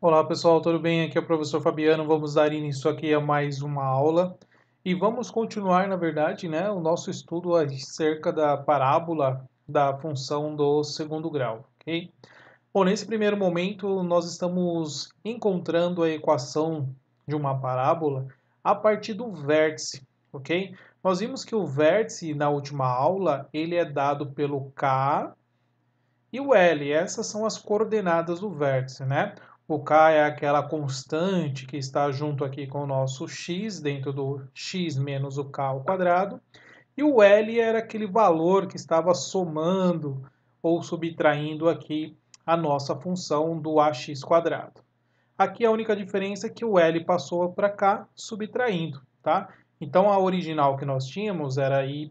Olá pessoal, tudo bem? Aqui é o professor Fabiano. Vamos dar início aqui a mais uma aula e vamos continuar, na verdade, o nosso estudo acerca da parábola da função do segundo grau, ok? Bom, nesse primeiro momento nós estamos encontrando a equação de uma parábola a partir do vértice, ok? Nós vimos que o vértice na última aula ele é dado pelo K e o L. Essas são as coordenadas do vértice, né? O K é aquela constante que está junto aqui com o nosso x, dentro do x menos o k ao quadrado. E o L era aquele valor que estava somando ou subtraindo aqui a nossa função do ax quadrado. Aqui a única diferença é que o L passou para cá subtraindo, tá? Então a original que nós tínhamos era y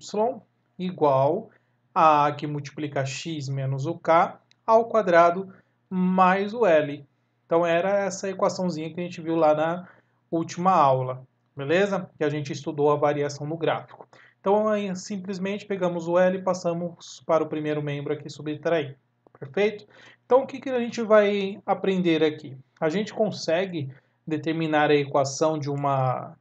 igual a A que multiplica x menos o k ao quadrado mais o L. Então era essa equaçãozinha que a gente viu lá na última aula, beleza? Que a gente estudou a variação no gráfico. Então aí simplesmente pegamos o L e passamos para o primeiro membro aqui subtrair. Perfeito? Então o que a gente vai aprender aqui? A gente consegue determinar a equação de uma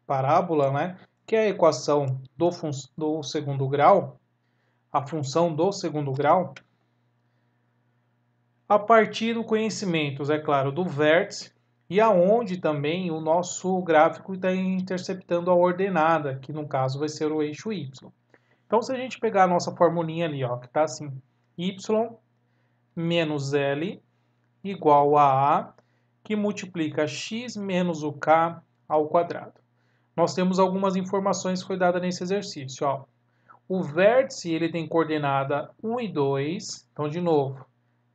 parábola, né? Que é a equação do segundo grau, a função do segundo grau, a partir do conhecimento, é claro, do vértice e aonde também o nosso gráfico está interceptando a ordenada, que no caso vai ser o eixo y. Então, se a gente pegar a nossa formulinha ali, ó, que está assim, y menos L igual a A, que multiplica x menos o k ao quadrado. Nós temos algumas informações que foi dada nesse exercício, ó. O vértice ele tem coordenada 1 e 2, então de novo,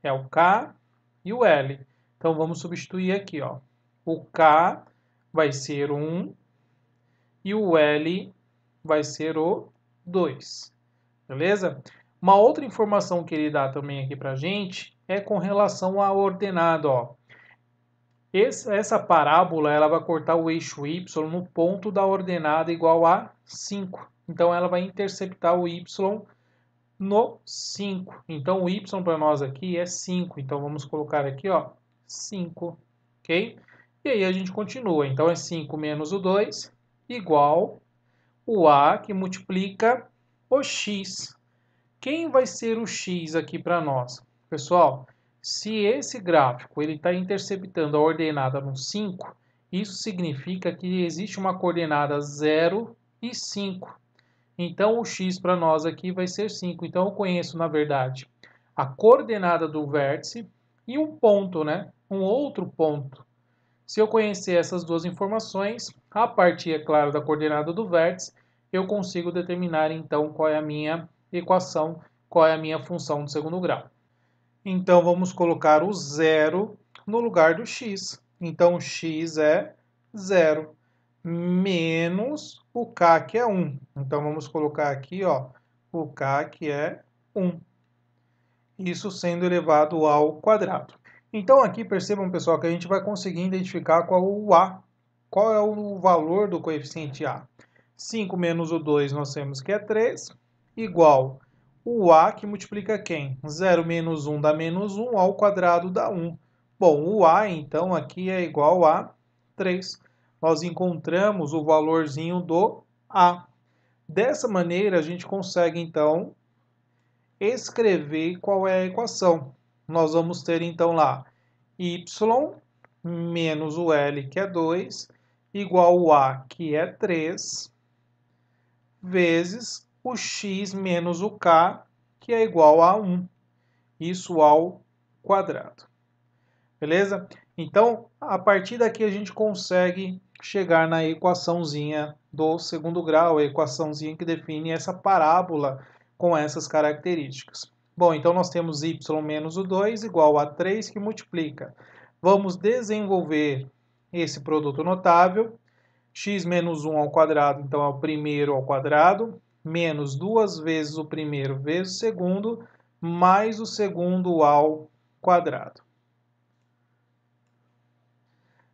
é o K e o L. Então vamos substituir aqui, ó. O K vai ser 1 e o L vai ser o 2. Beleza? Uma outra informação que ele dá também aqui pra gente é com relação à ordenada, ó. Essa parábola ela vai cortar o eixo y no ponto da ordenada igual a 5. Então ela vai interceptar o y no 5. Então o y para nós aqui é 5. Então vamos colocar aqui, ó, 5, ok? E aí a gente continua. Então é 5 menos o 2 igual o a que multiplica o x. Quem vai ser o x aqui para nós? Pessoal, se esse gráfico ele está interceptando a ordenada no 5, isso significa que existe uma coordenada 0 e 5. Então, o x para nós aqui vai ser 5. Então, eu conheço, na verdade, a coordenada do vértice e um ponto, né? Um outro ponto. Se eu conhecer essas duas informações, a partir, é claro, da coordenada do vértice, eu consigo determinar, então, qual é a minha equação, qual é a minha função do segundo grau. Então, vamos colocar o zero no lugar do x. Então, x é 0 menos o k, que é 1. Então, vamos colocar aqui, ó, o k, que é 1. Isso sendo elevado ao quadrado. Então, aqui, percebam, pessoal, que a gente vai conseguir identificar qual o a. Qual é o valor do coeficiente a. 5 menos o 2, nós temos que é 3, igual o a, que multiplica quem? 0 menos 1 dá menos 1, ao quadrado dá 1. Bom, o a, então, aqui é igual a 3. Nós encontramos o valorzinho do a. Dessa maneira, a gente consegue, então, escrever qual é a equação. Nós vamos ter, então, lá, y menos o L, que é 2, igual o A, que é 3, vezes o x menos o k, que é igual a 1. Isso ao quadrado. Beleza? Então, a partir daqui a gente consegue chegar na equaçãozinha do segundo grau, a equaçãozinha que define essa parábola com essas características. Bom, então nós temos y menos o 2 igual a 3 que multiplica. Vamos desenvolver esse produto notável. X menos 1 ao quadrado, então é o primeiro ao quadrado, menos 2 vezes o primeiro vezes o segundo, mais o segundo ao quadrado.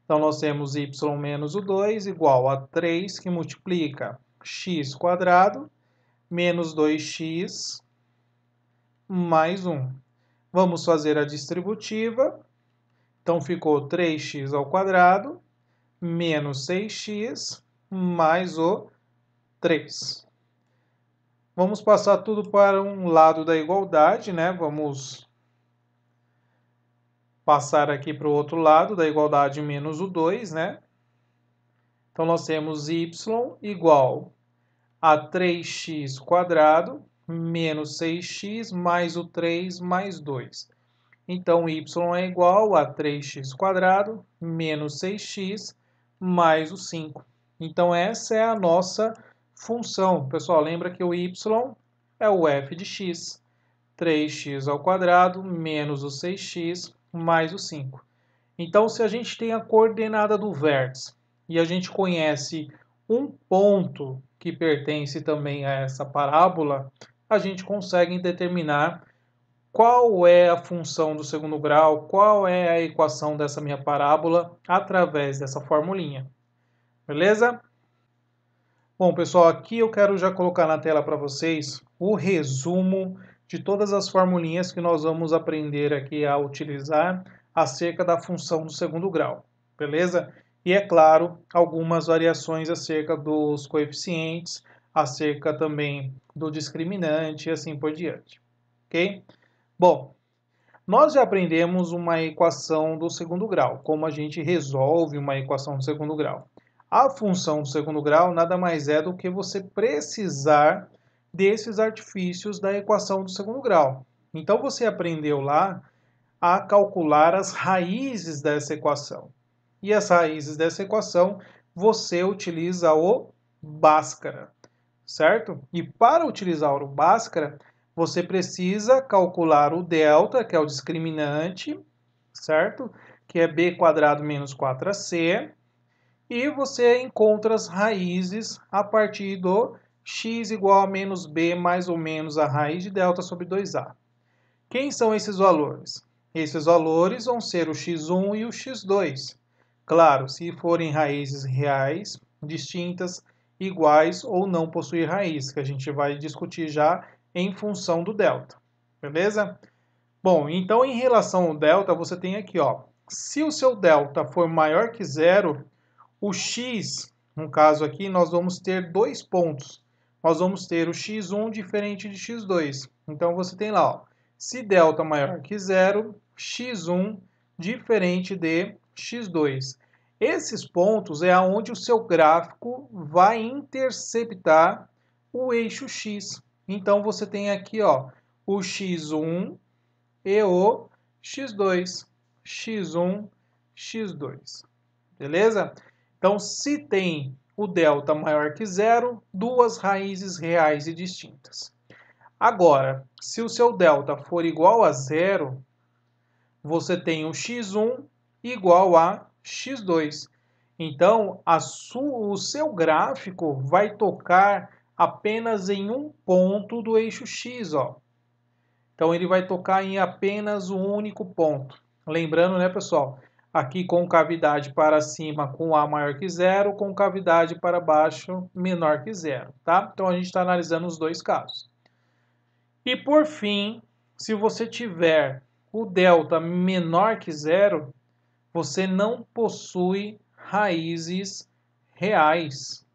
Então, nós temos y menos o 2 igual a 3, que multiplica x quadrado, menos 2x, mais 1. Vamos fazer a distributiva. Então ficou 3x ao quadrado menos 6x mais o 3. Vamos passar tudo para um lado da igualdade, né? Vamos passar aqui para o outro lado da igualdade menos o 2, né? Então, nós temos y igual a 3x quadrado menos 6x mais o 3 mais 2. Então, y é igual a 3x quadrado menos 6x mais o 5. Então, essa é a nossa função. Pessoal, lembra que o y é o f de x. 3x ao quadrado menos o 6x mais o 5. Então, se a gente tem a coordenada do vértice e a gente conhece um ponto que pertence também a essa parábola, a gente consegue determinar qual é a função do segundo grau, qual é a equação dessa minha parábola através dessa formulinha. Beleza? Bom, pessoal, aqui eu quero já colocar na tela para vocês o resumo de todas as formulinhas que nós vamos aprender aqui a utilizar acerca da função do segundo grau. Beleza? E, é claro, algumas variações acerca dos coeficientes, acerca também do discriminante e assim por diante. Ok? Bom, nós já aprendemos uma equação do segundo grau, como a gente resolve uma equação do segundo grau. A função do segundo grau nada mais é do que você precisar desses artifícios da equação do segundo grau. Então, você aprendeu lá a calcular as raízes dessa equação. E as raízes dessa equação, você utiliza o Bhaskara, certo? E para utilizar o Bhaskara, você precisa calcular o delta, que é o discriminante, certo? Que é b quadrado menos 4ac. E você encontra as raízes a partir do x igual a menos b mais ou menos a raiz de delta sobre 2a. Quem são esses valores? Esses valores vão ser o x1 e o x2. Claro, se forem raízes reais, distintas, iguais ou não possuir raiz, que a gente vai discutir já em função do delta. Beleza? Bom, então em relação ao delta, você tem aqui, ó, se o seu delta for maior que zero, o x, no caso aqui, nós vamos ter dois pontos. Nós vamos ter o x1 diferente de x2. Então, você tem lá, ó, se delta maior que zero, x1 diferente de x2. Esses pontos é onde o seu gráfico vai interceptar o eixo x. Então, você tem aqui, ó, o x1 e o x2. x1, x2. Beleza? Então, se tem o delta maior que zero, duas raízes reais e distintas. Agora, se o seu delta for igual a zero, você tem o x1 igual a x2. Então, o seu gráfico vai tocar apenas em um ponto do eixo x, ó. Então, ele vai tocar em apenas um único ponto. Lembrando, né, pessoal? Aqui com cavidade para cima com A maior que zero, com cavidade para baixo menor que zero, tá? Então, a gente está analisando os dois casos. E, por fim, se você tiver o delta menor que zero, você não possui raízes reais,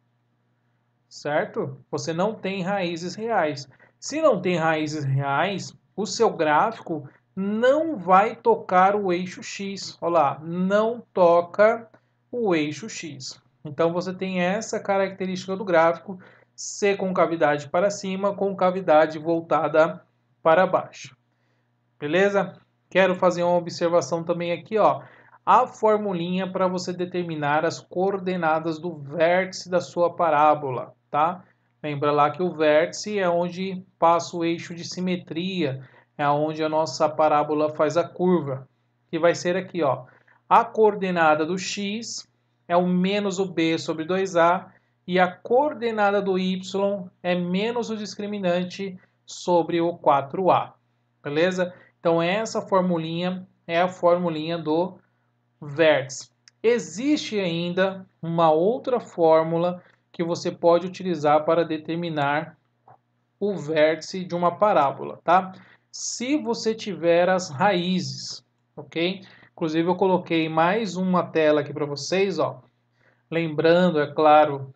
certo? Você não tem raízes reais. Se não tem raízes reais, o seu gráfico não vai tocar o eixo x. Olha lá, não toca o eixo x. Então, você tem essa característica do gráfico, ser com cavidade para cima, com cavidade voltada para baixo. Beleza? Quero fazer uma observação também aqui, ó. A formulinha para você determinar as coordenadas do vértice da sua parábola, tá? Lembra lá que o vértice é onde passa o eixo de simetria, é onde a nossa parábola faz a curva, que vai ser aqui, ó. A coordenada do x é o menos o b sobre 2a e a coordenada do y é menos o discriminante sobre o 4a. Beleza? Então, essa formulinha é a formulinha do vértice. Existe ainda uma outra fórmula que você pode utilizar para determinar o vértice de uma parábola, tá? Se você tiver as raízes, ok? Inclusive eu coloquei mais uma tela aqui para vocês, ó. Lembrando, é claro,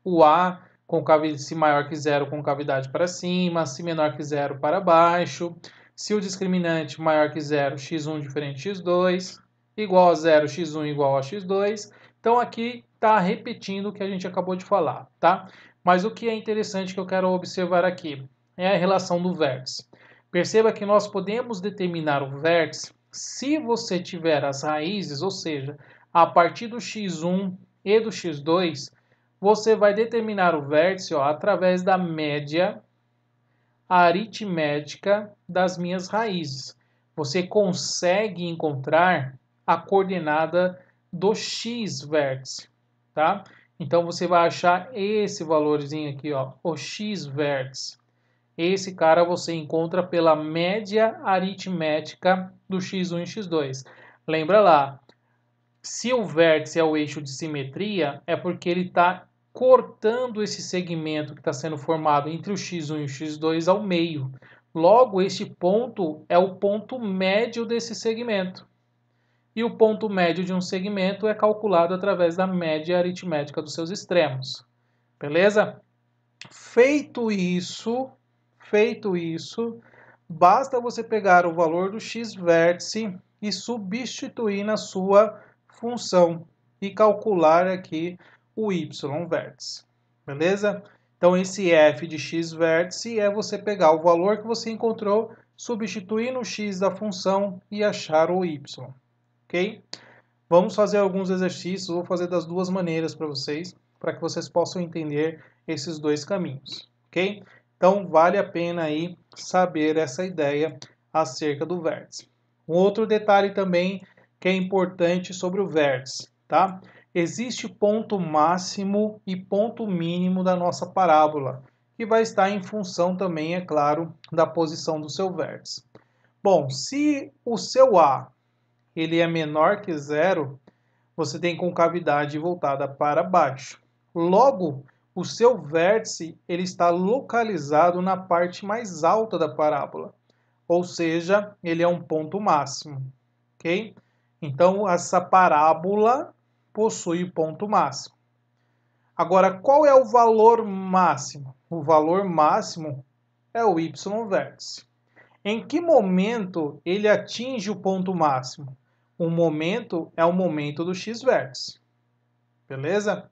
o A com cavidade, se maior que zero, com cavidade para cima, se menor que zero, para baixo. Se o discriminante maior que zero, x1 diferente x2, igual a zero, x1 igual a x2. Então aqui está repetindo o que a gente acabou de falar, tá? Mas o que é interessante que eu quero observar aqui é a relação do vértice. Perceba que nós podemos determinar o vértice se você tiver as raízes, ou seja, a partir do x1 e do x2, você vai determinar o vértice através da média aritmética das minhas raízes. Você consegue encontrar a coordenada do x vértice, tá? Então você vai achar esse valorzinho aqui, ó, o x vértice. Esse cara você encontra pela média aritmética do x1 e x2. Lembra lá, se o vértice é o eixo de simetria, é porque ele está cortando esse segmento que está sendo formado entre o x1 e o x2 ao meio. Logo, este ponto é o ponto médio desse segmento. E o ponto médio de um segmento é calculado através da média aritmética dos seus extremos. Beleza? Feito isso, basta você pegar o valor do x vértice e substituir na sua função e calcular aqui o y vértice, beleza? Então esse f de x vértice é você pegar o valor que você encontrou, substituir no x da função e achar o y, ok? Vamos fazer alguns exercícios, vou fazer das duas maneiras para que vocês possam entender esses dois caminhos, ok? Então vale a pena aí saber essa ideia acerca do vértice. Um outro detalhe também que é importante sobre o vértice, tá? Existe ponto máximo e ponto mínimo da nossa parábola, que vai estar em função também, é claro, da posição do seu vértice. Bom, se o seu A ele é menor que zero, você tem concavidade voltada para baixo. Logo, o seu vértice ele está localizado na parte mais alta da parábola, ou seja, ele é um ponto máximo, ok? Então, essa parábola possui ponto máximo. Agora, qual é o valor máximo? O valor máximo é o y vértice. Em que momento ele atinge o ponto máximo? O momento é o momento do x vértice. Beleza?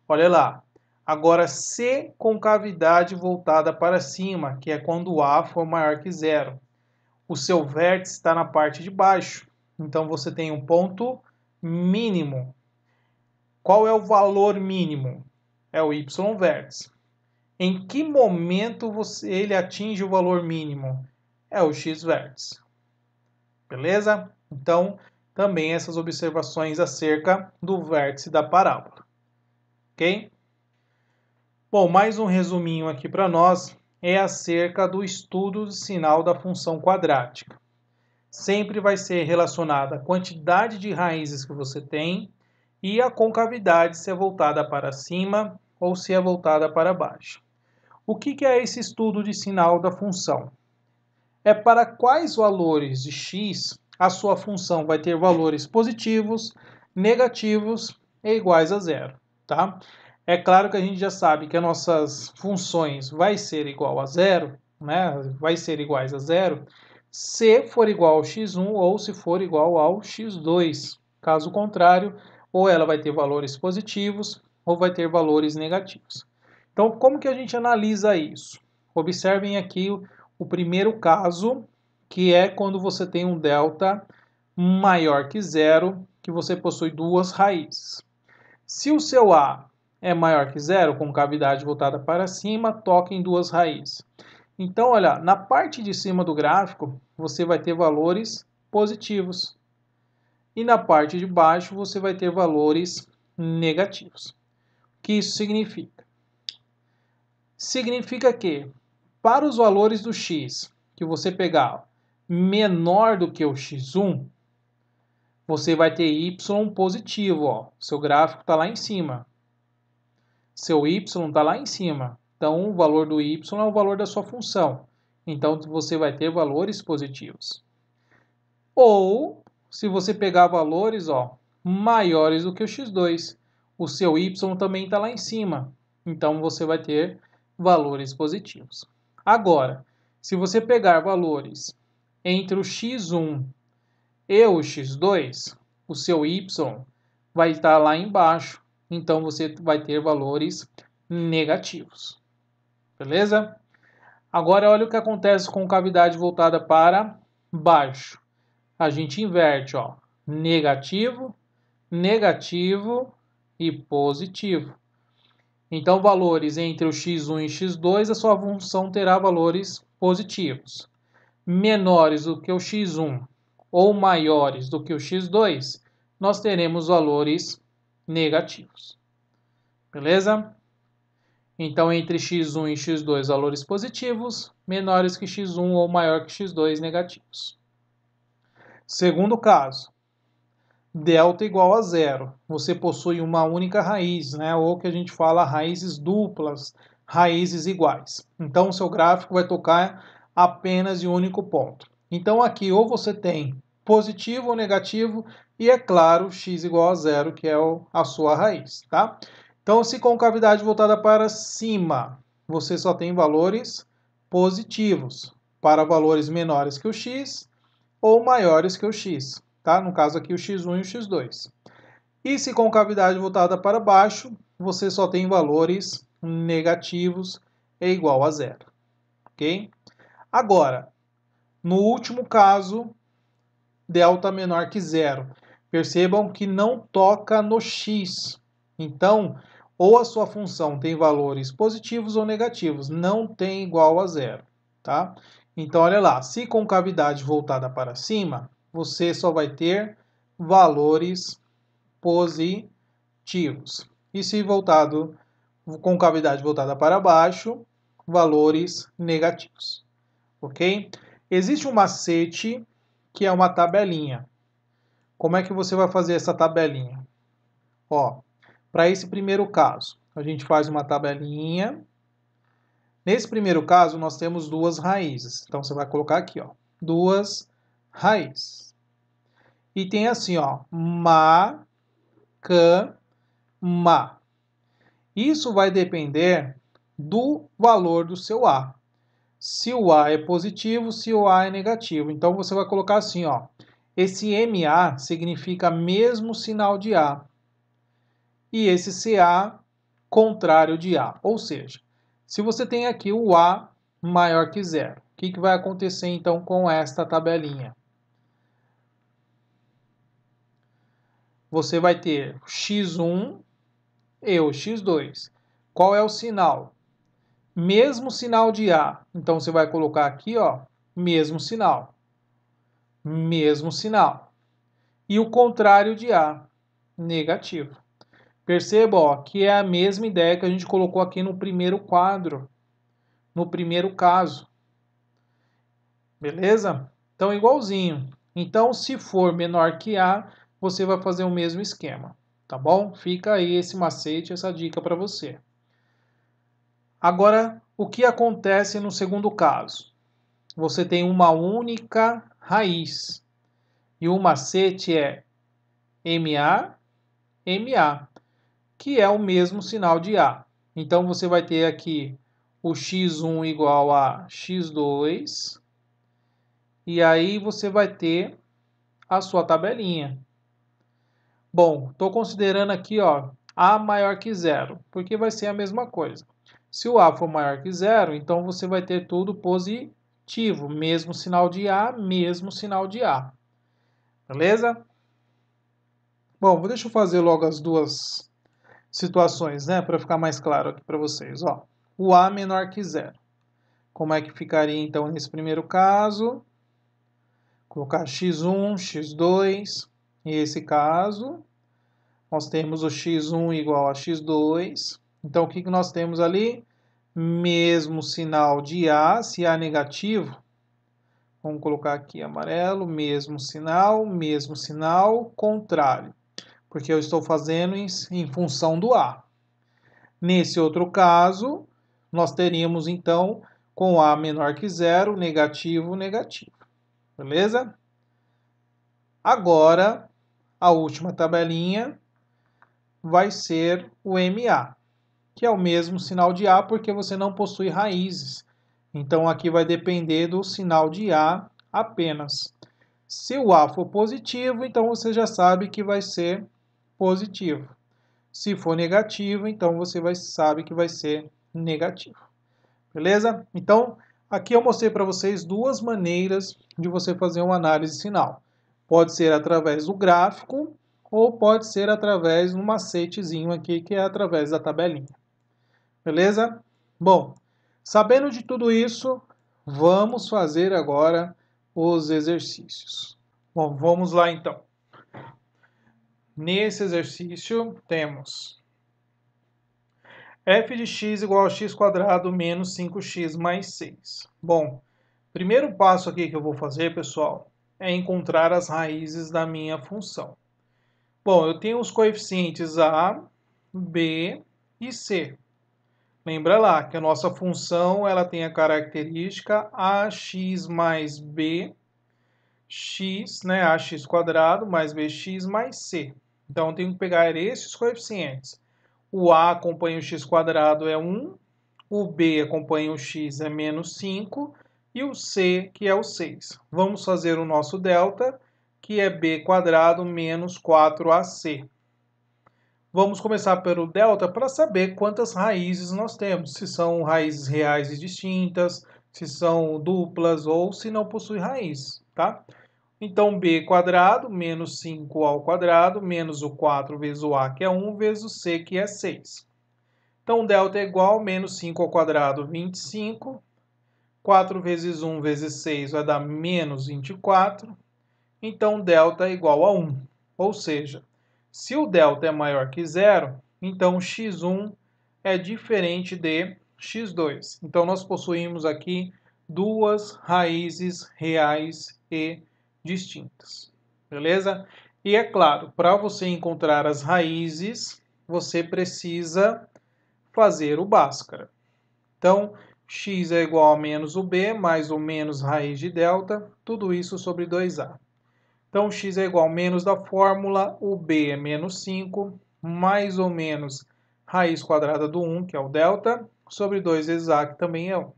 Olha lá. Agora, C com cavidade voltada para cima, que é quando A for maior que zero. O seu vértice está na parte de baixo. Então, você tem um ponto mínimo. Qual é o valor mínimo? É o y vértice. Em que momento ele atinge o valor mínimo? É o x vértice. Beleza? Então, também essas observações acerca do vértice da parábola. Ok? Bom, mais um resuminho aqui para nós é acerca do estudo do sinal da função quadrática. Sempre vai ser relacionada à quantidade de raízes que você tem e a concavidade se é voltada para cima ou se é voltada para baixo. O que é esse estudo de sinal da função? É para quais valores de x a sua função vai ter valores positivos, negativos e iguais a zero, tá? É claro que a gente já sabe que as nossas funções vai ser igual a zero, né? Vai ser iguais a zero, se for igual ao x1 ou se for igual ao x2. Caso contrário, ou ela vai ter valores positivos ou vai ter valores negativos. Então, como que a gente analisa isso? Observem aqui o primeiro caso, que é quando você tem um delta maior que zero, que você possui duas raízes. Se o seu A é maior que zero, com cavidade voltada para cima, toca em duas raízes. Então, olha, na parte de cima do gráfico, você vai ter valores positivos. E na parte de baixo, você vai ter valores negativos. O que isso significa? Significa que, para os valores do x, que você pegar menor do que o x1, você vai ter y positivo. Ó. Seu gráfico está lá em cima. Seu y está lá em cima. Então, o valor do y é o valor da sua função. Então, você vai ter valores positivos. Ou se você pegar valores, ó, maiores do que o x2, o seu y também está lá em cima. Então, você vai ter valores positivos. Agora, se você pegar valores entre o x1 e o x2, o seu y vai estar lá embaixo. Então, você vai ter valores negativos. Beleza? Agora, olha o que acontece com cavidade voltada para baixo. A gente inverte, ó, negativo, negativo e positivo. Então, valores entre o x1 e x2, a sua função terá valores positivos. Menores do que o x1 ou maiores do que o x2, nós teremos valores negativos. Beleza? Então, entre x1 e x2, valores positivos, menores que x1 ou maior que x2, negativos. Segundo caso, delta igual a zero. Você possui uma única raiz, né? Ou que a gente fala raízes duplas, raízes iguais. Então, o seu gráfico vai tocar apenas em um único ponto. Então, aqui ou você tem positivo ou negativo, e é claro, x igual a zero, que é a sua raiz, tá? Então, se com cavidade voltada para cima, você só tem valores positivos para valores menores que o x ou maiores que o x, tá? No caso aqui o x1 e o x2. E se com cavidade voltada para baixo, você só tem valores negativos e igual a zero, ok? Agora, no último caso, delta menor que zero. Percebam que não toca no x. Então, ou a sua função tem valores positivos ou negativos, não tem igual a zero, tá? Então, olha lá, se com cavidade voltada para cima, você só vai ter valores positivos. E se voltado com cavidade voltada para baixo, valores negativos, ok? Existe um macete que é uma tabelinha. Como é que você vai fazer essa tabelinha? Ó, para esse primeiro caso, a gente faz uma tabelinha. Nesse primeiro caso, nós temos duas raízes. Então, você vai colocar aqui, ó, duas raízes. E tem assim, ó, ma, can, ma. Isso vai depender do valor do seu A. Se o A é positivo, se o A é negativo. Então, você vai colocar assim, ó. Esse MA significa mesmo sinal de A. E esse CA, contrário de A. Ou seja, se você tem aqui o A maior que zero, o que vai acontecer então com esta tabelinha? Você vai ter o x1 e o x2. Qual é o sinal? Mesmo sinal de A. Então, você vai colocar aqui, ó, mesmo sinal. Mesmo sinal. E o contrário de A, negativo. Perceba, ó, que é a mesma ideia que a gente colocou aqui no primeiro quadro, no primeiro caso. Beleza? Então, igualzinho. Então, se for menor que A, você vai fazer o mesmo esquema, tá bom? Fica aí esse macete, essa dica para você. Agora, o que acontece no segundo caso? Você tem uma única raiz. E o macete é MA, MA, que é o mesmo sinal de A. Então, você vai ter aqui o x1 igual a x2. E aí, você vai ter a sua tabelinha. Bom, estou considerando aqui, ó, A maior que zero, porque vai ser a mesma coisa. Se o A for maior que zero, então você vai ter tudo positivo. Mesmo sinal de A, mesmo sinal de A. Beleza? Bom, deixa eu fazer logo as duas situações, né? Para ficar mais claro aqui para vocês. Ó, o A menor que zero. Como é que ficaria então nesse primeiro caso? Colocar x1, x2. Nesse caso, nós temos o x1 igual a x2. Então, o que nós temos ali? Mesmo sinal de A, se A negativo, vamos colocar aqui amarelo, mesmo sinal, contrário, porque eu estou fazendo em função do A. Nesse outro caso, nós teríamos então, com A menor que zero, negativo, negativo. Beleza? Agora, a última tabelinha vai ser o MA, que é o mesmo sinal de A, porque você não possui raízes. Então, aqui vai depender do sinal de A apenas. Se o A for positivo, então você já sabe que vai ser positivo. Se for negativo, então você sabe que vai ser negativo. Beleza? Então, aqui eu mostrei para vocês duas maneiras de você fazer uma análise sinal. Pode ser através do gráfico ou pode ser através de um macetezinho aqui, que é através da tabelinha. Beleza? Bom, sabendo de tudo isso, vamos fazer agora os exercícios. Bom, vamos lá então. Nesse exercício, temos f de x igual a x² menos 5x mais 6. Bom, primeiro passo aqui que eu vou fazer, pessoal, é encontrar as raízes da minha função. Bom, eu tenho os coeficientes a, b e c. Lembra lá que a nossa função ela tem a característica ax mais b, x, né, ax² mais bx mais c. Então, eu tenho que pegar esses coeficientes. O a acompanha o x² é 1, o b acompanha o x é menos 5 e o c, que é o 6. Vamos fazer o nosso delta, que é b² menos 4ac. Vamos começar pelo delta para saber quantas raízes nós temos, se são raízes reais e distintas, se são duplas ou se não possui raiz, tá? Então, b² menos 5a² menos o 4 vezes o a, que é 1, vezes o c, que é 6. Então, delta é igual a menos 5ao², 25. 4 vezes 1 vezes 6 vai dar menos 24. Então, delta é igual a 1. Ou seja, se o delta é maior que zero, então x1 é diferente de x2. Então, nós possuímos aqui duas raízes reais e distintas. Beleza? E é claro, para você encontrar as raízes, você precisa fazer o Bhaskara. Então, x é igual a menos o b, mais ou menos raiz de delta, tudo isso sobre 2a. Então, x é igual a menos da fórmula, o b é menos 5, mais ou menos raiz quadrada do 1, que é o delta, sobre 2 vezes a, que também é 1.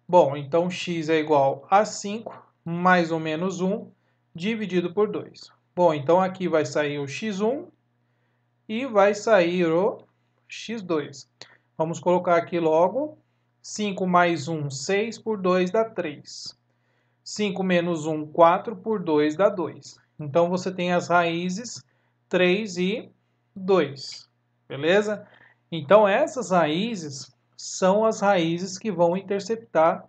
Bom, então x é igual a 5, mais ou menos 1, dividido por 2. Bom, então aqui vai sair o x1 e vai sair o x2. Vamos colocar aqui logo. 5 mais 1, 6 por 2 dá 3. 5 menos 1, 4 por 2 dá 2. Então, você tem as raízes 3 e 2. Beleza? Então, essas raízes são as raízes que vão interceptar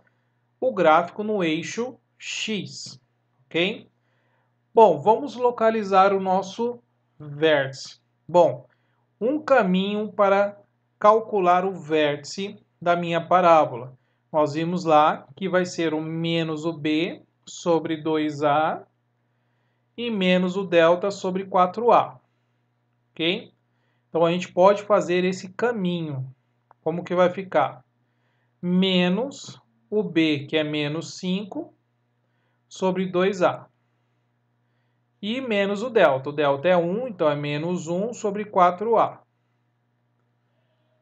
o gráfico no eixo X. Ok? Bom, vamos localizar o nosso vértice. Bom, um caminho para calcular o vértice da minha parábola. Nós vimos lá que vai ser o menos o b sobre 2a e menos o delta sobre 4a. Ok? Então, a gente pode fazer esse caminho. Como que vai ficar? Menos o b, que é menos 5, sobre 2a. E menos o delta. O delta é 1, então é menos 1 sobre 4a.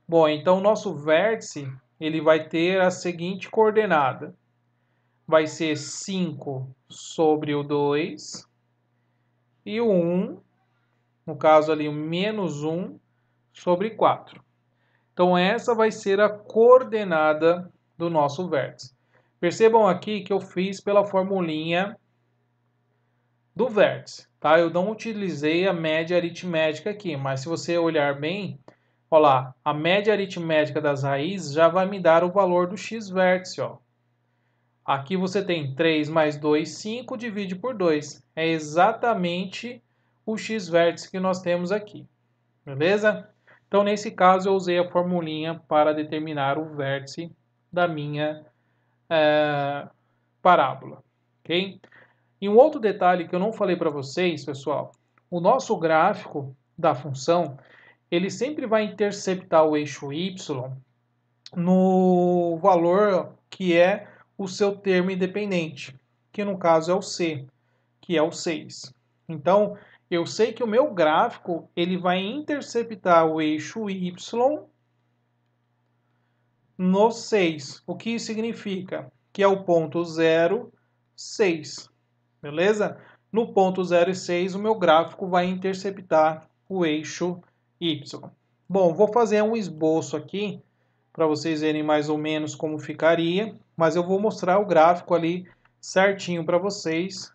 Bom, então o nosso vértice ele vai ter a seguinte coordenada. Vai ser 5 sobre o 2 e o 1, no caso ali o menos 1 sobre 4. Então essa vai ser a coordenada do nosso vértice. Percebam aqui que eu fiz pela formulinha do vértice, tá? Eu não utilizei a média aritmética aqui, mas se você olhar bem, olha lá, a média aritmética das raízes já vai me dar o valor do x vértice, ó. Aqui você tem 3 mais 2, 5, divide por 2. É exatamente o x vértice que nós temos aqui, beleza? Então, nesse caso, eu usei a formulinha para determinar o vértice da minha parábola, ok? E um outro detalhe que eu não falei para vocês, pessoal, o nosso gráfico da função, ele sempre vai interceptar o eixo y no valor que é o seu termo independente, que no caso é o c, que é o 6. Então, eu sei que o meu gráfico ele vai interceptar o eixo Y no 6. O que isso significa? Que é o ponto 0, 6. Beleza? No ponto 0 e 6, o meu gráfico vai interceptar o eixo Y. Bom, vou fazer um esboço aqui para vocês verem mais ou menos como ficaria, mas eu vou mostrar o gráfico ali certinho para vocês,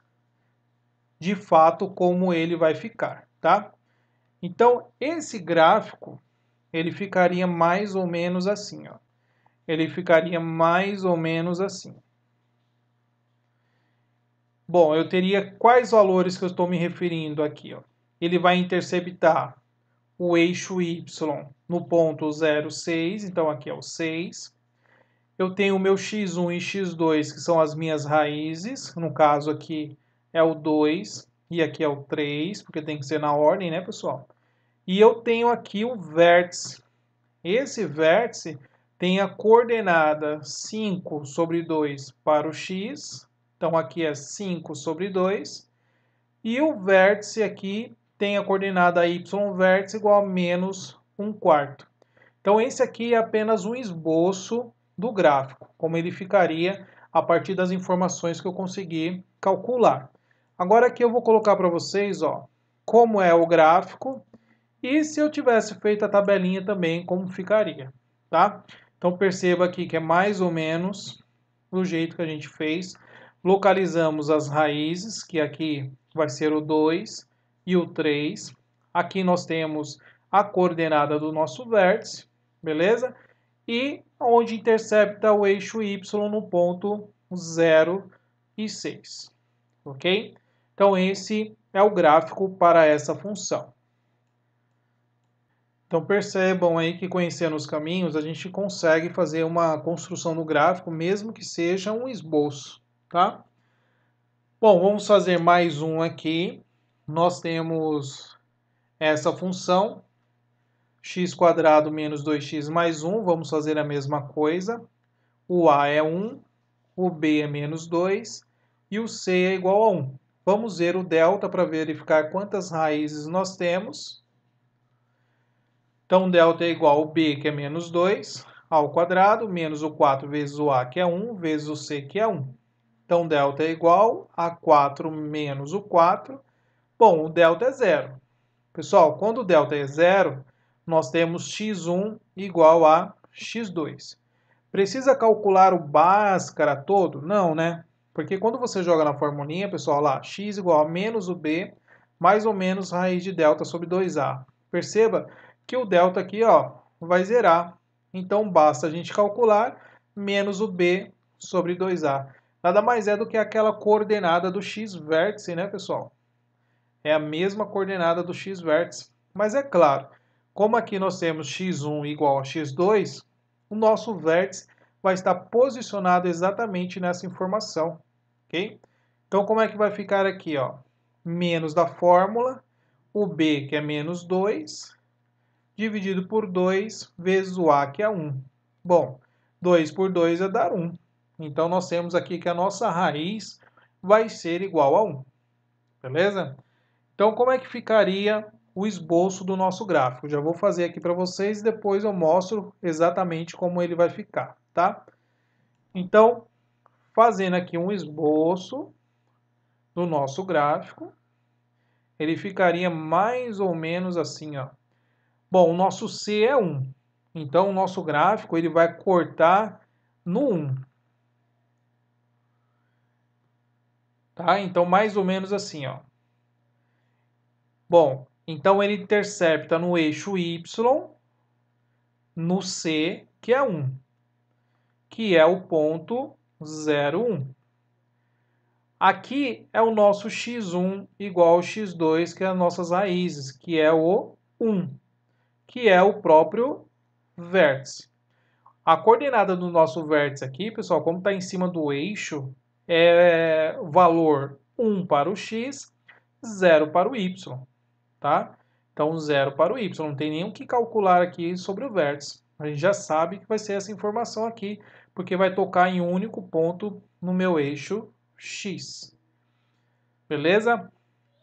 de fato, como ele vai ficar, tá? Então, esse gráfico, ele ficaria mais ou menos assim, ó. Ele ficaria mais ou menos assim. Bom, eu teria quais valores que eu estou me referindo aqui, ó? Ele vai interceptar o eixo Y no ponto 0, 6, então aqui é o 6. Eu tenho o meu x1 e x2, que são as minhas raízes, no caso aqui é o 2 e aqui é o 3, porque tem que ser na ordem, né, pessoal? E eu tenho aqui o vértice. Esse vértice tem a coordenada 5 sobre 2 para o x, então aqui é 5 sobre 2, e o vértice aqui tem a coordenada y vértice igual a menos 1/4. Então esse aqui é apenas um esboço do gráfico, como ele ficaria a partir das informações que eu consegui calcular. Agora aqui eu vou colocar para vocês, ó, como é o gráfico e se eu tivesse feito a tabelinha também, como ficaria, tá? Então perceba aqui que é mais ou menos do jeito que a gente fez. Localizamos as raízes, que aqui vai ser o 2 e o 3. Aqui nós temos a coordenada do nosso vértice, beleza? E onde intercepta o eixo Y no ponto 0 e 6, ok? Então esse é o gráfico para essa função. Então percebam aí que conhecendo os caminhos, a gente consegue fazer uma construção do gráfico, mesmo que seja um esboço, tá? Bom, vamos fazer mais um aqui. Nós temos essa função, x² menos 2x mais 1, vamos fazer a mesma coisa. O a é 1, o b é menos 2 e o c é igual a 1. Vamos ver o delta para verificar quantas raízes nós temos. Então, delta é igual ao b, que é menos 2, ao quadrado, menos o 4 vezes o a, que é 1, vezes o c, que é 1. Então, delta é igual a 4 menos o 4. Bom, o delta é zero. Pessoal, quando o delta é zero, nós temos x1 igual a x2. Precisa calcular o Bhaskara todo? Não, né? Porque quando você joga na formulinha, pessoal, lá, x igual a menos o b, mais ou menos raiz de delta sobre 2a. Perceba que o delta aqui, ó, vai zerar. Então, basta a gente calcular menos o b sobre 2a. Nada mais é do que aquela coordenada do x vértice, né, pessoal? É a mesma coordenada do x vértice. Mas é claro, como aqui nós temos x1 igual a x2, o nosso vértice vai estar posicionado exatamente nessa informação, ok? Então, como é que vai ficar aqui, ó? Menos da fórmula, o b, que é menos 2, dividido por 2 vezes o a, que é 1. Bom, 2 por 2 é dar 1. Então, nós temos aqui que a nossa raiz vai ser igual a 1. Beleza? Então, como é que ficaria o esboço do nosso gráfico? Já vou fazer aqui para vocês e depois eu mostro exatamente como ele vai ficar, tá? Então, fazendo aqui um esboço do nosso gráfico, ele ficaria mais ou menos assim, ó. Bom, o nosso C é 1. Então, o nosso gráfico ele vai cortar no 1. Tá? Então, mais ou menos assim, ó. Bom, então ele intercepta no eixo Y, no C, que é 1, que é o ponto 0, 1. Aqui é o nosso x1 igual ao x2, que é as nossas raízes, que é o 1, que é o próprio vértice. A coordenada do nosso vértice aqui, pessoal, como está em cima do eixo, é valor 1 para o x, 0 para o y, tá? Então, 0 para o y, não tem nem o que calcular aqui sobre o vértice. A gente já sabe que vai ser essa informação aqui, porque vai tocar em um único ponto no meu eixo x. Beleza?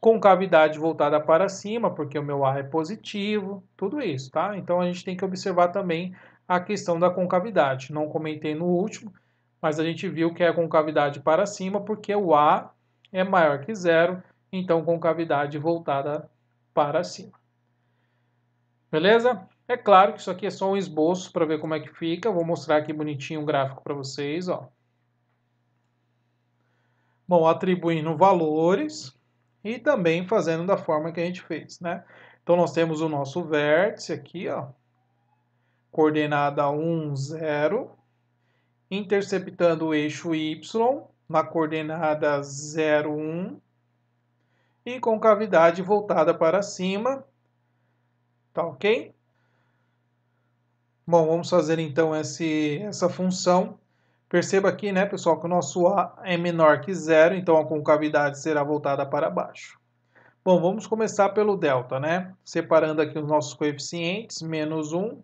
Concavidade voltada para cima, porque o meu A é positivo, tudo isso, tá? Então a gente tem que observar também a questão da concavidade. Não comentei no último, mas a gente viu que é a concavidade para cima, porque o A é maior que zero, então concavidade voltada para cima. Beleza? É claro que isso aqui é só um esboço para ver como é que fica. Vou mostrar aqui bonitinho um gráfico para vocês, ó. Bom, atribuindo valores e também fazendo da forma que a gente fez, né? Então nós temos o nosso vértice aqui, ó, coordenada 1, 0, interceptando o eixo Y na coordenada 0, 1 e com cavidade voltada para cima, tá ok? Bom, vamos fazer então essa função. Perceba aqui, né, pessoal, que o nosso A é menor que zero, então a concavidade será voltada para baixo. Bom, vamos começar pelo delta, né? Separando aqui os nossos coeficientes, menos 1,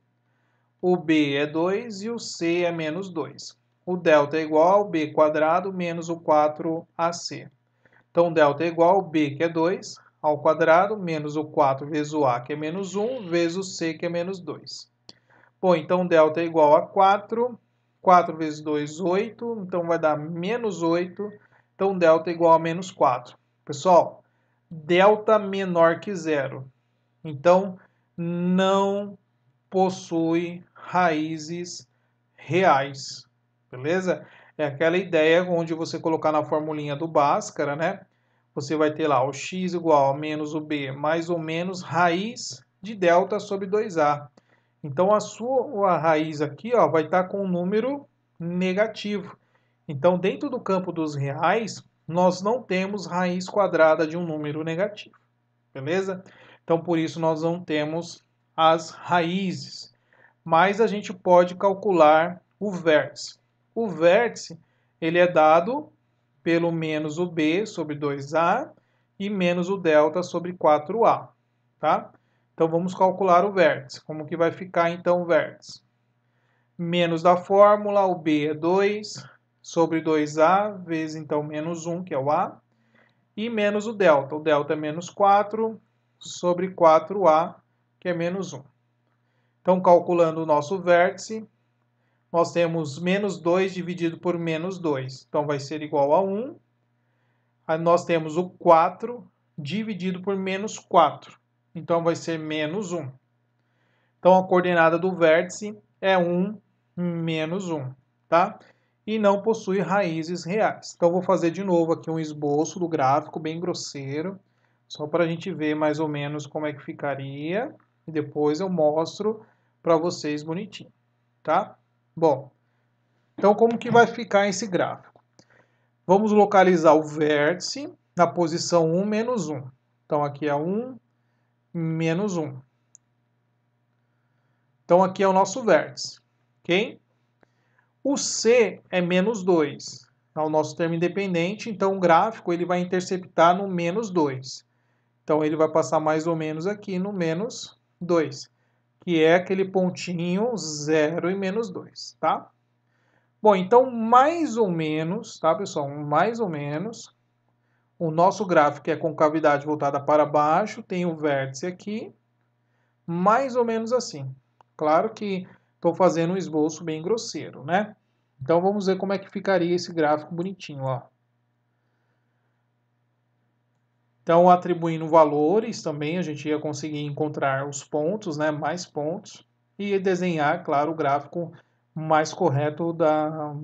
o B é 2 e o C é menos 2. O delta é igual ao B quadrado menos o 4AC. Então, delta é igual ao B, que é 2, ao quadrado, menos o 4 vezes o A, que é menos 1, vezes o C, que é menos 2. Bom, então delta é igual a 4. 4 vezes 2, 8. Então vai dar menos 8. Então delta é igual a menos 4. Pessoal, delta menor que zero. Então não possui raízes reais. Beleza? É aquela ideia onde você colocar na formulinha do Bhaskara, né? Você vai ter lá o x igual a menos o b mais ou menos raiz de delta sobre 2a. Então, a sua raiz aqui ó, vai estar com um número negativo. Então, dentro do campo dos reais, nós não temos raiz quadrada de um número negativo. Beleza? Então, por isso, nós não temos as raízes. Mas a gente pode calcular o vértice. O vértice, ele é dado pelo menos o b sobre 2a e menos o delta sobre 4a. Tá? Então, vamos calcular o vértice. Como que vai ficar, então, o vértice? Menos da fórmula, o B é 2 sobre 2A, vezes, então, menos 1, que é o A, e menos o delta. O delta é menos 4 sobre 4A, que é menos 1. Então, calculando o nosso vértice, nós temos menos 2 dividido por menos 2. Então, vai ser igual a 1. Aí nós temos o 4 dividido por menos 4. Então, vai ser menos 1. Então, a coordenada do vértice é 1 menos 1, tá? E não possui raízes reais. Então, vou fazer de novo aqui um esboço do gráfico, bem grosseiro, só para a gente ver mais ou menos como é que ficaria. E depois eu mostro para vocês bonitinho, tá? Bom, então como que vai ficar esse gráfico? Vamos localizar o vértice na posição 1 menos 1. Então, aqui é 1 menos 1. Então, aqui é o nosso vértice, ok? O C é menos 2, é o nosso termo independente, então o gráfico ele vai interceptar no menos 2. Então, ele vai passar mais ou menos aqui no menos 2, que é aquele pontinho 0 e menos 2, tá? Bom, então, mais ou menos, tá, pessoal? Mais ou menos, o nosso gráfico é concavidade voltada para baixo, tem o vértice aqui, mais ou menos assim. Claro que estou fazendo um esboço bem grosseiro, né? Então vamos ver como é que ficaria esse gráfico bonitinho, ó. Então, atribuindo valores também, a gente ia conseguir encontrar os pontos, né? Mais pontos. E desenhar, claro, o gráfico mais correto,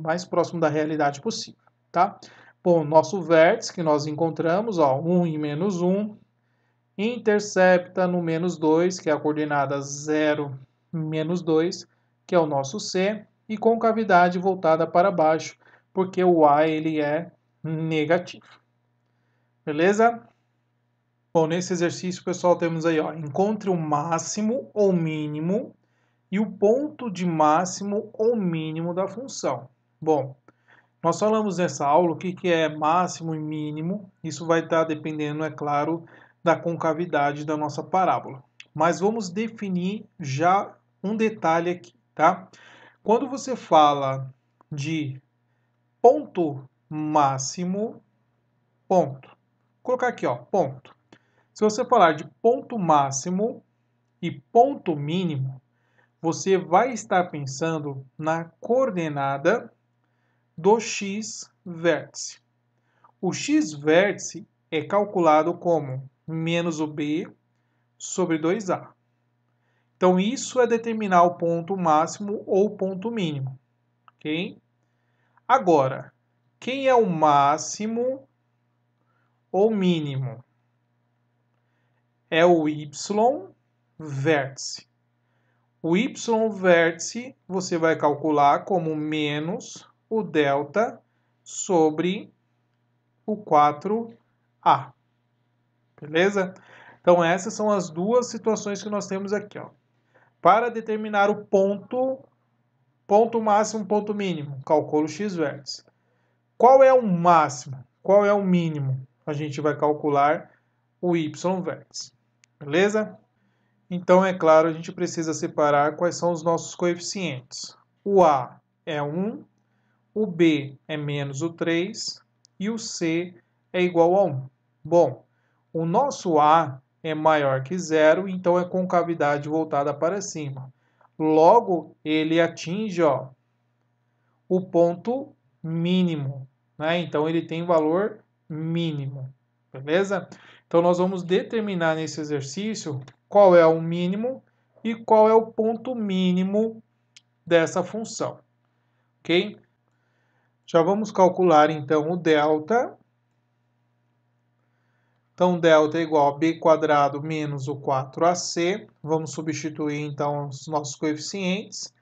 mais próximo da realidade possível, tá? Bom, nosso vértice que nós encontramos, ó, 1 e menos 1, intercepta no menos 2, que é a coordenada 0, menos 2, que é o nosso C, e concavidade voltada para baixo, porque o A ele é negativo. Beleza? Bom, nesse exercício, pessoal, temos aí, ó, encontre o máximo ou mínimo e o ponto de máximo ou mínimo da função. Bom, nós falamos nessa aula o que é máximo e mínimo, isso vai estar dependendo, é claro, da concavidade da nossa parábola. Mas vamos definir já um detalhe aqui, tá? Quando você fala de ponto máximo, ponto. colocar aqui, ó, ponto. Se você falar de ponto máximo e ponto mínimo, você vai estar pensando na coordenada do x-vértice. O x-vértice é calculado como menos o b sobre 2a. Então, isso é determinar o ponto máximo ou ponto mínimo, ok? Agora, quem é o máximo ou mínimo? É o y-vértice. O y-vértice você vai calcular como menos o delta sobre o 4a. Beleza? Então, essas são as duas situações que nós temos aqui, ó. Para determinar o ponto máximo, ponto mínimo, calcula o x-vértice. Qual é o máximo? Qual é o mínimo? A gente vai calcular o y-vértice. Beleza? Então, é claro, a gente precisa separar quais são os nossos coeficientes. O a é 1, o b é menos o 3 e o c é igual a 1. Bom, o nosso a é maior que zero, então é concavidade voltada para cima. Logo, ele atinge, ó, o ponto mínimo, né? Então, ele tem valor mínimo, beleza? Então, nós vamos determinar nesse exercício qual é o mínimo e qual é o ponto mínimo dessa função, ok? Já vamos calcular, então, o delta. Então, delta é igual a b² menos o 4ac. Vamos substituir, então, os nossos coeficientes.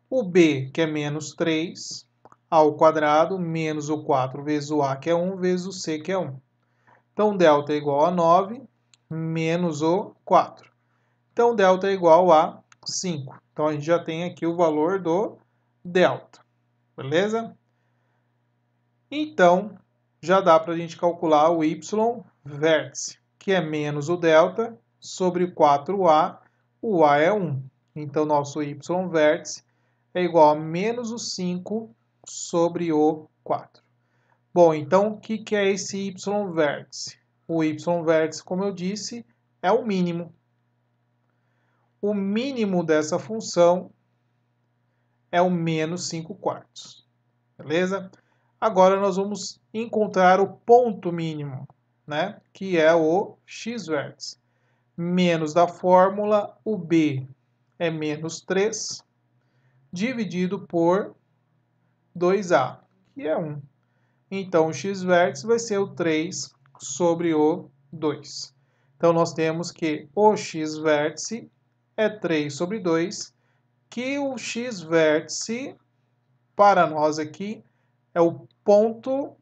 O b, que é menos 3, ao quadrado, menos o 4 vezes o a, que é 1, vezes o c, que é 1. Então, delta é igual a 9, menos o 4. Então, delta é igual a 5. Então, a gente já tem aqui o valor do delta. Beleza? Então, já dá para a gente calcular o y-vértice, que é menos o delta sobre 4a, o a é 1. Então, nosso y-vértice é igual a menos o 5 sobre o 4. Bom, então, o que é esse y-vértice? O y-vértice, como eu disse, é o mínimo. O mínimo dessa função é o menos 5/4. Beleza? Agora nós vamos encontrar o ponto mínimo, né? Que é o x-vértice. Menos da fórmula, o b é menos 3, dividido por 2a, que é 1. Então, o x-vértice vai ser o 3 sobre o 2. Então, nós temos que o x-vértice é 3 sobre 2, que o x-vértice, para nós aqui, é o ponto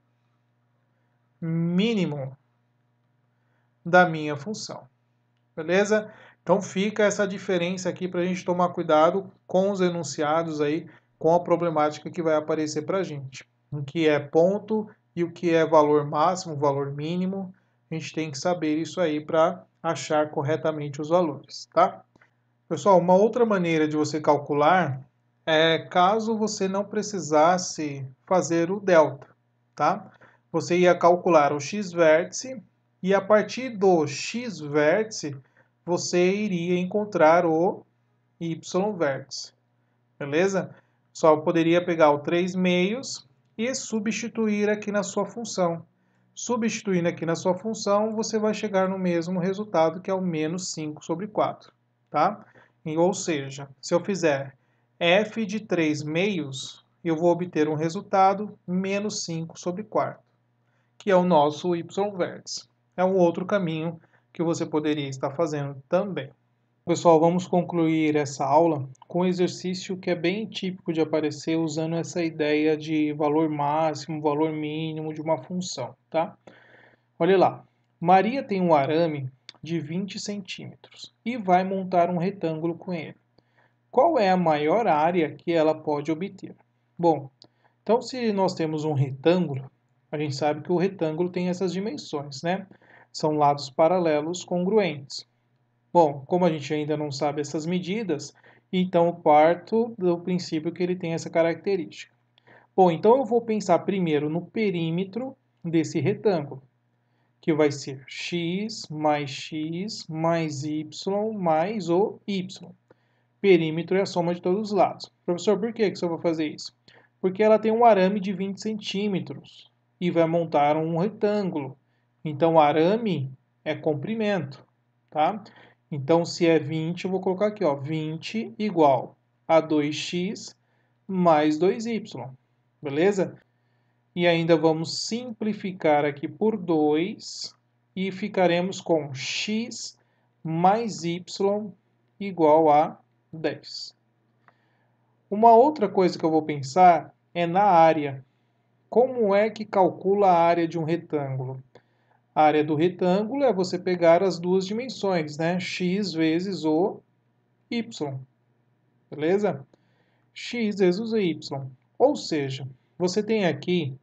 mínimo da minha função. Beleza? Então fica essa diferença aqui para a gente tomar cuidado com os enunciados aí, com a problemática que vai aparecer para a gente. O que é ponto e o que é valor máximo, valor mínimo. A gente tem que saber isso aí para achar corretamente os valores, tá? Pessoal, uma outra maneira de você calcular é caso você não precisasse fazer o delta, tá? Você ia calcular o x-vértice e a partir do x-vértice você iria encontrar o y-vértice, beleza? Só poderia pegar o 3 meios e substituir aqui na sua função. Substituindo aqui na sua função, você vai chegar no mesmo resultado, que é o menos 5 sobre 4, tá? Ou seja, se eu fizer f de 3 meios, eu vou obter um resultado menos 5 sobre 4, que é o nosso y-vértice. É um outro caminho que você poderia estar fazendo também. Pessoal, vamos concluir essa aula com um exercício que é bem típico de aparecer usando essa ideia de valor máximo, valor mínimo de uma função, tá? Olha lá, Maria tem um arame de 20 centímetros e vai montar um retângulo com ele. Qual é a maior área que ela pode obter? Bom, então se nós temos um retângulo, a gente sabe que o retângulo tem essas dimensões, né? São lados paralelos congruentes. Bom, como a gente ainda não sabe essas medidas, então eu parto do princípio que ele tem essa característica. Bom, então eu vou pensar primeiro no perímetro desse retângulo. que vai ser x mais y mais o y. Perímetro é a soma de todos os lados. Professor, por que eu vou fazer isso? Porque ela tem um arame de 20 centímetros e vai montar um retângulo. Então, o arame é comprimento, tá? Então, se é 20, eu vou colocar aqui, ó, 20 igual a 2x mais 2y, beleza? E ainda vamos simplificar aqui por 2 e ficaremos com x mais y igual a 10. Uma outra coisa que eu vou pensar é na área. Como é que calcula a área de um retângulo? A área do retângulo é você pegar as duas dimensões, né? X vezes o y, beleza? X vezes o y. Ou seja, você tem aqui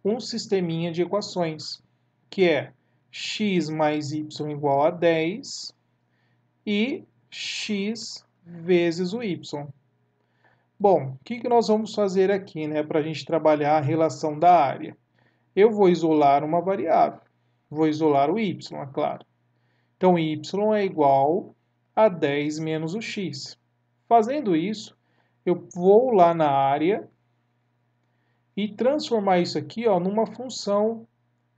um sisteminha de equações, que é x mais y igual a 10 e x vezes o y. Bom, o que nós vamos fazer aqui, né, para a gente trabalhar a relação da área? Eu vou isolar uma variável, vou isolar o y, é claro. Então, y é igual a 10 menos o x. Fazendo isso, eu vou lá na área e transformar isso aqui, ó, numa função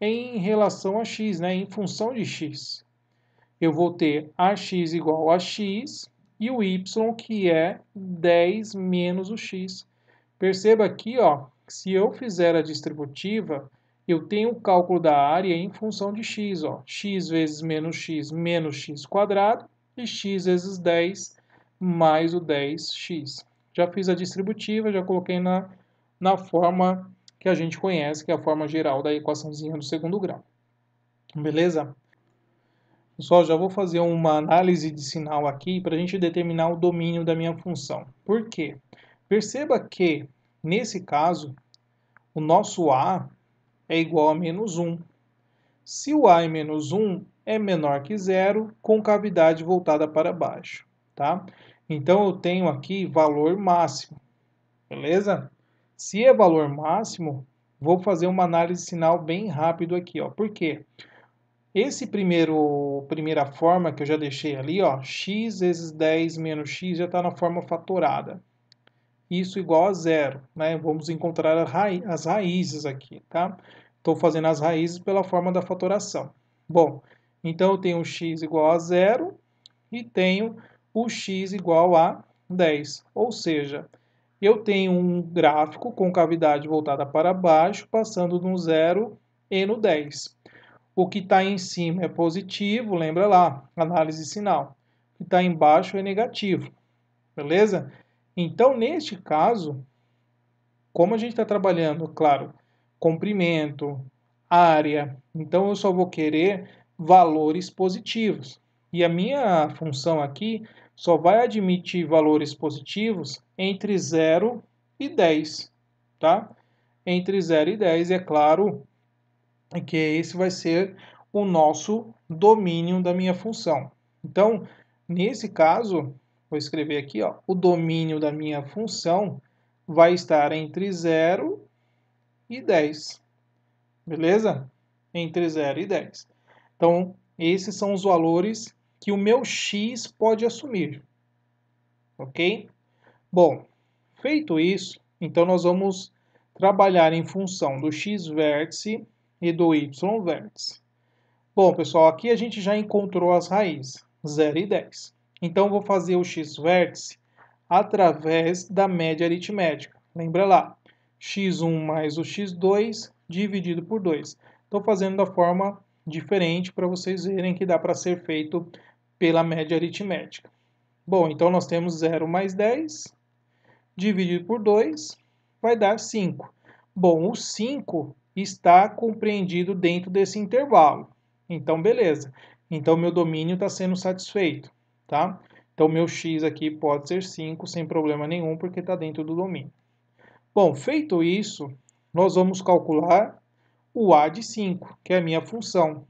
em relação a x, né, em função de x. Eu vou ter ax igual a x e o y, que é 10 menos o x. Perceba aqui, ó, que se eu fizer a distributiva, eu tenho o cálculo da área em função de x, ó, x vezes menos x quadrado, e x vezes 10 mais o 10x. Já fiz a distributiva, já coloquei na forma que a gente conhece, que é a forma geral da equaçãozinha do segundo grau. Beleza? Pessoal, já vou fazer uma análise de sinal aqui para a gente determinar o domínio da minha função. Por quê? Perceba que, nesse caso, o nosso A é igual a menos 1. Se o A é menos 1, é menor que zero, com cavidade voltada para baixo, tá? Então, eu tenho aqui valor máximo, beleza? Se é valor máximo, vou fazer uma análise de sinal bem rápido aqui, ó. Por quê? Esse primeira forma que eu já deixei ali, ó, x vezes 10 menos x já está na forma fatorada. Isso igual a zero, né? Vamos encontrar as raízes aqui, tá? Estou fazendo as raízes pela forma da fatoração. Bom, então eu tenho x igual a zero e tenho o x igual a 10. Ou seja, eu tenho um gráfico com cavidade voltada para baixo, passando no 0 e no 10. O que está em cima é positivo, lembra lá, análise de sinal. O que está embaixo é negativo, beleza? Então, neste caso, como a gente está trabalhando, claro, comprimento, área, então eu só vou querer valores positivos. E a minha função aqui só vai admitir valores positivos entre 0 e 10, tá? Entre 0 e 10, é claro, que esse vai ser o nosso domínio da minha função. Então, nesse caso, vou escrever aqui, ó, o domínio da minha função vai estar entre 0 e 10. Beleza? Entre 0 e 10. Então, esses são os valores que o meu x pode assumir. Ok? Bom, feito isso, então nós vamos trabalhar em função do x vértice e do y vértice. Bom, pessoal, aqui a gente já encontrou as raízes, 0 e 10. Então, vou fazer o x vértice através da média aritmética. Lembra lá, x1 mais o x2 dividido por 2. Estou fazendo da forma diferente para vocês verem que dá para ser feito pela média aritmética. Bom, então nós temos 0 mais 10 dividido por 2 vai dar 5. Bom, o 5 está compreendido dentro desse intervalo. Então, beleza. Então, meu domínio está sendo satisfeito, tá? Então, meu x aqui pode ser 5 sem problema nenhum, porque está dentro do domínio. Bom, feito isso, nós vamos calcular o a de 5, que é a minha função.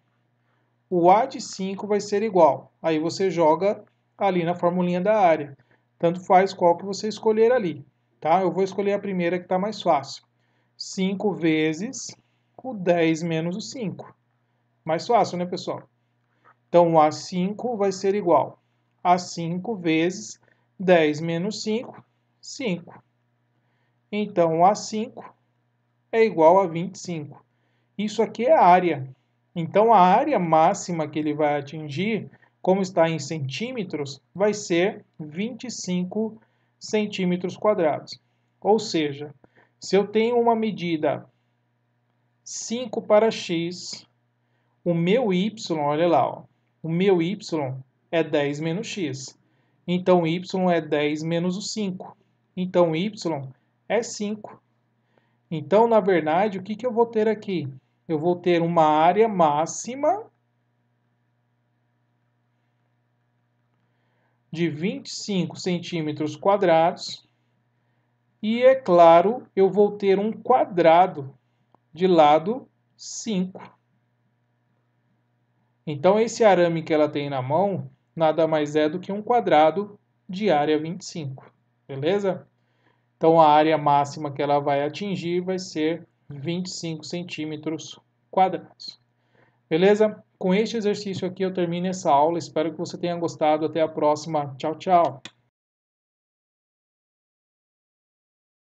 O a de 5 vai ser igual. Aí você joga ali na formulinha da área. Tanto faz qual que você escolher ali, tá? Eu vou escolher a primeira que está mais fácil. 5 vezes o 10 menos o 5. Mais fácil, né, pessoal? Então, A5 vai ser igual a 5 vezes 10 menos 5, 5. Então, A5 é igual a 25. Isso aqui é a área. Então, a área máxima que ele vai atingir, como está em centímetros, vai ser 25 centímetros quadrados. Ou seja, se eu tenho uma medida 5 para x, o meu y, olha lá, ó, o meu y é 10 menos x. Então, y é 10 menos o 5. Então, y é 5. Então, na verdade, o que eu vou ter aqui? Eu vou ter uma área máxima de 25 centímetros quadrados e, é claro, eu vou ter um quadrado de lado 5. Então, esse arame que ela tem na mão nada mais é do que um quadrado de área 25, beleza? Então, a área máxima que ela vai atingir vai ser 25 centímetros quadrados. Beleza? Com este exercício aqui eu termino essa aula. Espero que você tenha gostado. Até a próxima. Tchau, tchau.